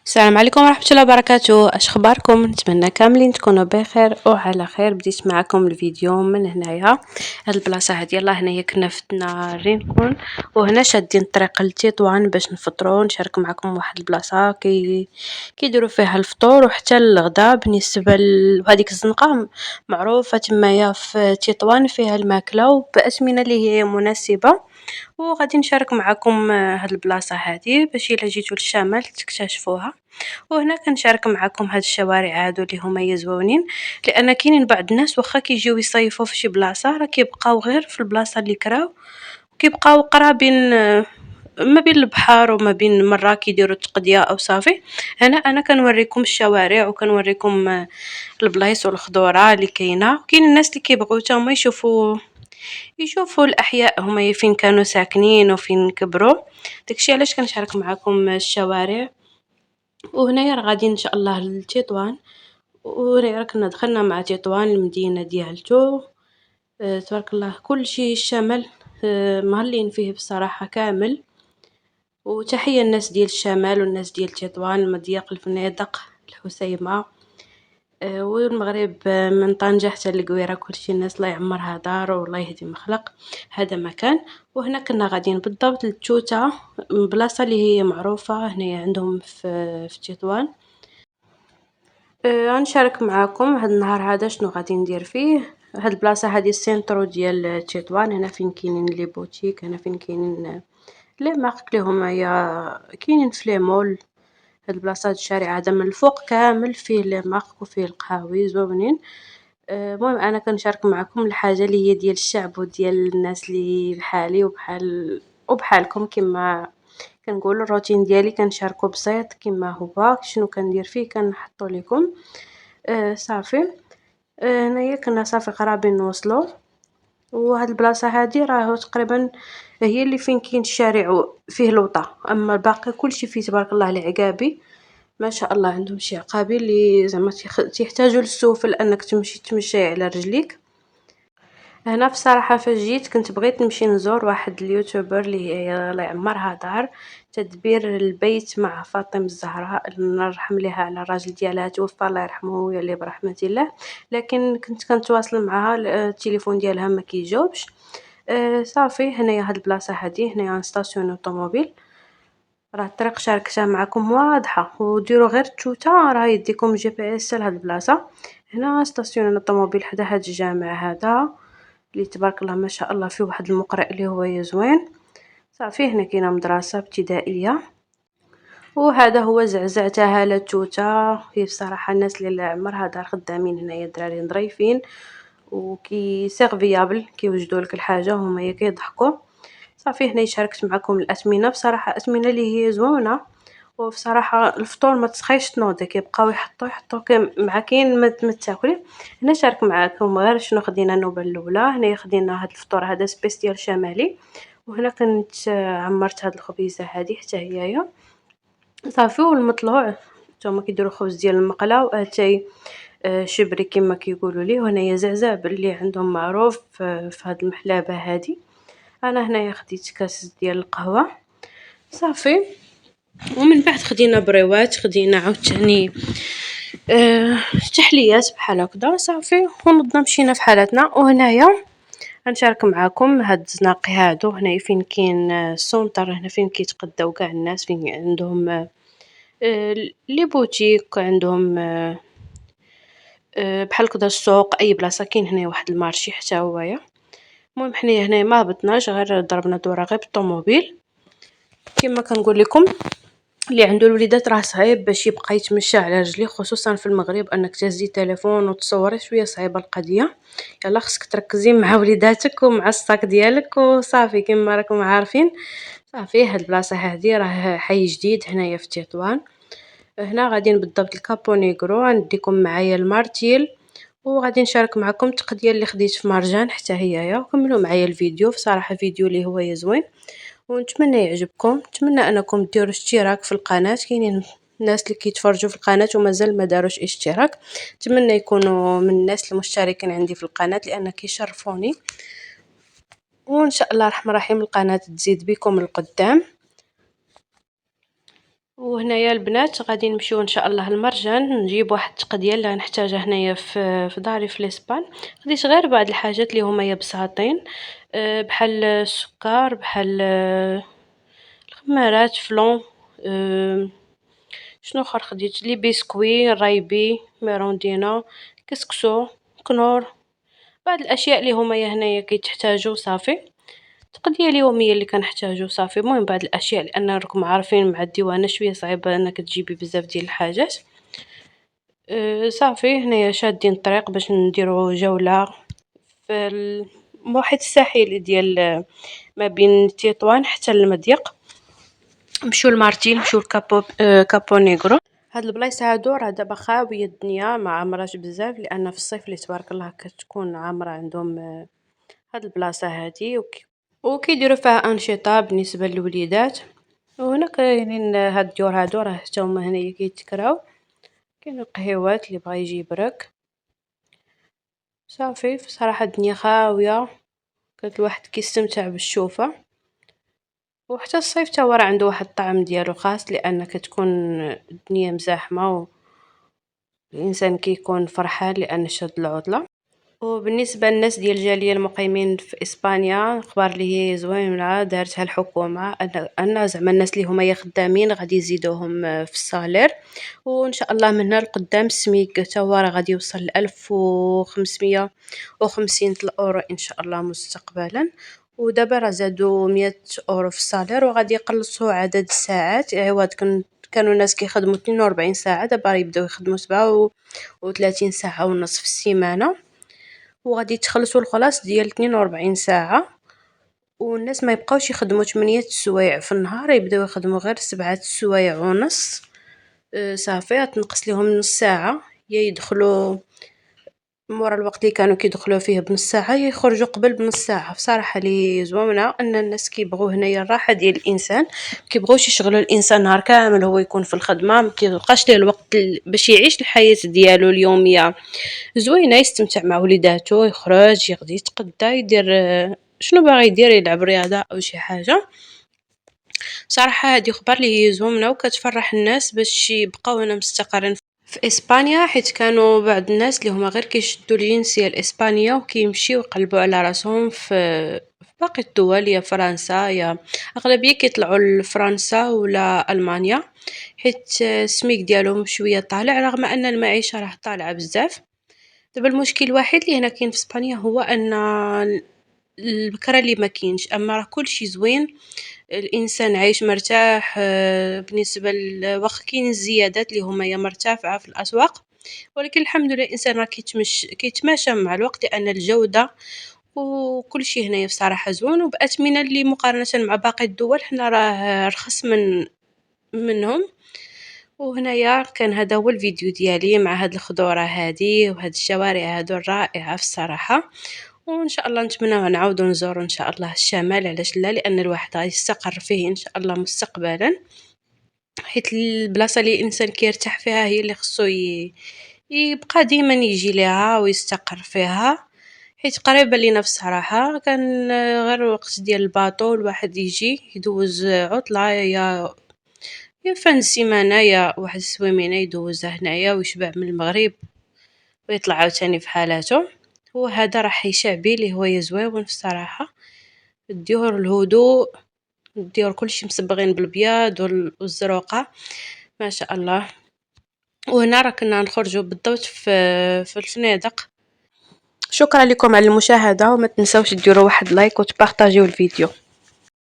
السلام عليكم ورحمة الله وبركاته، اش اخباركم؟ نتمنى كاملين تكونوا بخير وعلى خير. بديت معكم الفيديو من هنايا. هاد البلاصه هادي يلاه هنايا كنا في رينكون، وهنا شادين الطريق لتطوان باش نفطروا. نشارك معكم واحد البلاصه كيديروا فيها الفطور وحتى الغداء. بالنسبه لهذيك الزنقه معروفه تمايا في تطوان، فيها الماكله وبأثمنه اللي هي مناسبه. وغادي نشارك معكم هاد البلاصه هادي باش الا جيتوا للشمال تكتشفوها. وهنا كنشارك معكم هاد الشوارع هادو اللي هما زوينين، لان كاينين بعض الناس واخا كيجيو يصيفوا في شي بلاصه راه كيبقاو غير في البلاصه اللي كراو، كيبقاو قرابين ما بين البحر وما بين مرة كيديروا التقضيه او صافي. هنا انا كنوريكم الشوارع وكنوريكم البلايص والخضوره اللي كاينه. كاين الناس اللي كيبغيو حتى هما يشوفوا الاحياء هما فين كانوا ساكنين وفين كبروا. داكشي علاش كنشارك معكم الشوارع. وهنايا راه غادي ان شاء الله لتطوان، وراه كنا دخلنا مع تطوان المدينه ديالتو. تبارك الله كل شيء الشمال مهلين فيه بصراحه كامل. وتحيه الناس ديال الشمال والناس ديال تطوان، المضيق، الفنادق، الحسيمه، والمغرب، من طنجة حتى للقويرة كلشي الناس الله يعمرها دار والله يهدي مخلق. هذا مكان. وهنا كنا غاديين بالضبط للتوتة، بلاصة اللي هي معروفة هنا عندهم في تطوان. غنشارك معاكم هاد النهار هذا شنو غادي ندير فيه. هاد البلاصة هادي السينترو ديال تطوان، هنا فين كاينين لي بوتيك، هنا فين كاينين لي مارك اللي هما يا كاينين في لي مول. هاد البلاصة هاد الشارع هذا من الفوق كامل فيه لي مارك وفيه القهاوي زوينين. المهم انا كنشارك معكم الحاجه اللي هي ديال الشعب وديال الناس اللي بحالي وبحالكم، كما كنقول الروتين ديالي كنشاركو بسيط كما هو. شنو كندير فيه كنحطو لكم. صافي. هنايا كنا صافي قرابين نوصلوا. وهاد البلاصه هادي راه تقريبا هي اللي فين كاين الشارع فيه لوطه، اما الباقي كلشي فيه تبارك الله العقابي. ما شاء الله عندهم شي عقابي اللي زعما تيحتاجوا للسوف لانك تمشي على رجليك. هنا بصراحه فاش جيت كنت بغيت نمشي نزور واحد اليوتيوبر اللي هي الله يعمرها دار تدبير البيت مع فاطمه الزهراء، الله يرحم ليها على الراجل ديالها توفى الله يرحمه ويلي برحمه الله. لكن كنت كنتواصل معها، التليفون ديالها ما كيجاوبش. صافي هنايا هاد البلاصه هادي هنايا ستاسيون الطوموبيل. راه الطريق شاركتها معكم واضحة، وديروا غير التوتا راه يديكم جي بي اس لهاد البلاصة. هنا ستاسيون الطوموبيل حدا هاد الجامع هذا اللي تبارك الله ما شاء الله فيه واحد المقرئ اللي هو زوين. صافي هنا كاينه مدرسة ابتدائية. وهذا هو زعزع تاع توتا. هي بصراحة الناس اللي عمرها دار خدامين هنايا دراري ظريفين وكي سيرفيابل كيوجدوا لك الحاجة هما كيضحكوا. صافي هنا شاركت معكم الأثمنة، بصراحة أثمنة اللي هي زوينة. وبصراحة الفطور ما تسخيش تنوضي كيبقاو يحطوا مع كاين ما تاكلي. هنا شارك معكم غير شنو خدينا النوبة الأولى. هنا خدينا هاد الفطور هذا سبيسيال شمالي. وهنا كنت عمرت هاد الخبيزة هذه حتى هي. صافي والمطلوع نتوما كيديروا خبز ديال المقله واتاي شبري كما كيقولوا ليه. وهنايا زعزع باللي عندهم معروف في هاد المحلابه هادي. انا هنايا خديت كاس ديال القهوه. صافي. ومن بعد خدينا بريوات، خدينا عاوتاني تحليات بحال هكذا. صافي ونضنا مشينا في حالتنا. وهنايا غنشارك معكم هاد الزناقي هادو هنايا فين كاين السونتر، هنا فين كيتقداو كاع الناس، فين عندهم لي بوتيك عندهم بحال كدا السوق. اي بلاصه كاين هنا واحد المارشي حتى هويا. المهم حنايا هنا ما هبطناش غير ضربنا دوره غير بالطوموبيل. كما كنقول لكم اللي عنده الوليدات راه صعيب باش يبقى يتمشى على رجليه، خصوصا في المغرب انك تهزي تليفون وتصوري شويه صعيبه القضيه. يلا خصك تركزي مع وليداتك ومع الصاك ديالك وصافي كما راكم عارفين. صافي هاد البلاصه هذه راه حي جديد هنايا في تطوان. هنا غاديين بالضبط الكابو نيغرو. غنديكم معايا المارتيل، وغادي نشارك معكم التقديه اللي خديت في مرجان حتى هيايا. وكملوا معايا الفيديو، بصراحه فيديو اللي هو زوين ونتمنى يعجبكم. نتمنى انكم ديروا اشتراك في القناه. كاينين الناس اللي كيتفرجوا في القناه ومازال ما داروش اشتراك، نتمنى يكونوا من الناس المشتركين عندي في القناه لان كيشرفوني. وان شاء الله الرحمن الرحيم القناه تزيد بكم القدام. وهنايا البنات غادي نمشيو ان شاء الله المرجان، نجيب واحد التقديه اللي غنحتاجها هنايا في داري في الاسبان. خديت غير بعض الحاجات اللي هما يا بساطين، بحال السكر، بحال الخمارات، فلون، آه، شنو اخر خديت لي بسكوي، رايبي، ميروندينا، كسكسو، كنور، بعض الاشياء اللي هما يا هنايا كيتحتاجو صافي. التقضيه اليوميه اللي كنحتاجو صافي. المهم بعض الاشياء لان راكم عارفين مع الديوانه شويه صعيبه انك تجيبي بزاف ديال الحاجات. صافي هنايا شادين الطريق باش نديرو جوله في المحيط الساحلي ديال ما بين تطوان حتى المضيق. نمشيو لمارتين، نمشيو لكابو كابو نيغرو. هاد البلايص هادو راه دابا خاويه الدنيا، ما عمرهاش بزاف لان في الصيف اللي تبارك الله كتكون عامره عندهم هاد البلاصه هادي، وكيديروا فيها انشطه بالنسبه للوليدات. وهنا كاينين هاد الديور هادو راه حتى هما هنايا كيتكراو، كاين القهيوات اللي بغا يجي يبرك. صافي بصراحه الدنيا خاويه، كانت الواحد كيستمتع بالشوفه. وحتى الصيف تا هو راه عنده واحد الطعم ديالو خاص لان كتكون الدنيا مزاحمه والانسان كيكون فرحان لان شاد العطله. وبالنسبة للناس ديال الجالية المقيمين في إسبانيا، الأخبار اللي هي زوينة دارتها الحكومة أن زعما الناس اللي هما خدامين غادي يزيدوهم في الصالير. وإن شاء الله من هنا لقدام السميك تا هو راه غادي يوصل ل1550 الأورو إن شاء الله مستقبلا. ودابا راه زادوا 100 أورو في الصالير، وغادي يقلصوا عدد الساعات. عوض كانوا الناس كيخدموا 42 ساعة، دابا راه يبداو يخدموا 37 ساعة ونص في السيمانة، وغادي يتخلصوا الخلاص ديال 42 ساعة. والناس ما يبقاوش يخدموا 8 سوايع في النهار، يبداو يخدموا غير 7 سوايع ونص. صافي تنقص لهم نص ساعة، يا يدخلوا مورا الوقت اللي كانوا كيدخلوا فيه بنص ساعة، يا يخرجوا قبل بنص ساعة. بصراحة لي زوينة ان الناس كيبغوا هنايا الراحة ديال الانسان، كيبغوش يشغلوا الانسان نهار كامل هو يكون في الخدمة، ما كيبقاش ليه الوقت باش يعيش الحياة ديالو اليومية زوينه، يستمتع مع وليداتو، يخرج يغدي يتقدى يدير شنو باغي يدير، يلعب رياضه او شي حاجه. صراحه هذه اخبار اللي هي زوينه وكتفرح الناس باش يبقاو هنا مستقرين في اسبانيا، حيت كانوا بعض الناس اللي هما غير كيشدوا الجنسيه الاسبانيه وكيمشيو يقلبوا على راسهم في باقي الدول، يا فرنسا يا اغلبيه كيطلعوا لفرنسا ولا المانيا، حيت السميك ديالهم شويه طالع رغم ان المعيشه راه طالعه بزاف. دابا المشكل الوحيد اللي هنا كاين في اسبانيا هو ان البكره اللي ما كاينش، اما راه كلشي زوين، الانسان عايش مرتاح. بالنسبه واخا كاين الزيادات اللي هما يا مرتفعه في الاسواق، ولكن الحمد لله الانسان راه كيتماشى مع الوقت لان الجوده وكلشي هنايا بصراحه زوين وباثمنه اللي مقارنه مع باقي الدول حنا راه رخص منهم. وهنايا كان هذا هو الفيديو ديالي مع هاد الخضوره هادي وهاد الشوارع هادو الرائعه في الصراحه. وان شاء الله نتمنى نعاودو نزورو ان شاء الله الشمال، علاش لا، لان الواحد غادي يستقر فيه ان شاء الله مستقبلا، حيت البلاصه اللي الانسان كيرتاح فيها هي اللي خصو يبقى ديما يجي ليها ويستقر فيها، حيت قريبه لينا في الصراحه. كان غير وقت ديال الباطو الواحد يجي يدوز عطله، يا فان السيمانه يا واحد السويمينه يدوزها هنايا ويشبع من المغرب ويطلع عاوتاني في حالاته. وهذا راح يشعبي اللي هو يزويون في الصراحه، الديور الهدوء، الديور كلشي مصبغين بالابيض والزروقه ما شاء الله. وهنا راه كنا نخرجوا بالضبط في الفنادق. شكرا لكم على المشاهده، وما تنسوش ديروا واحد لايك وتبارطاجيو الفيديو.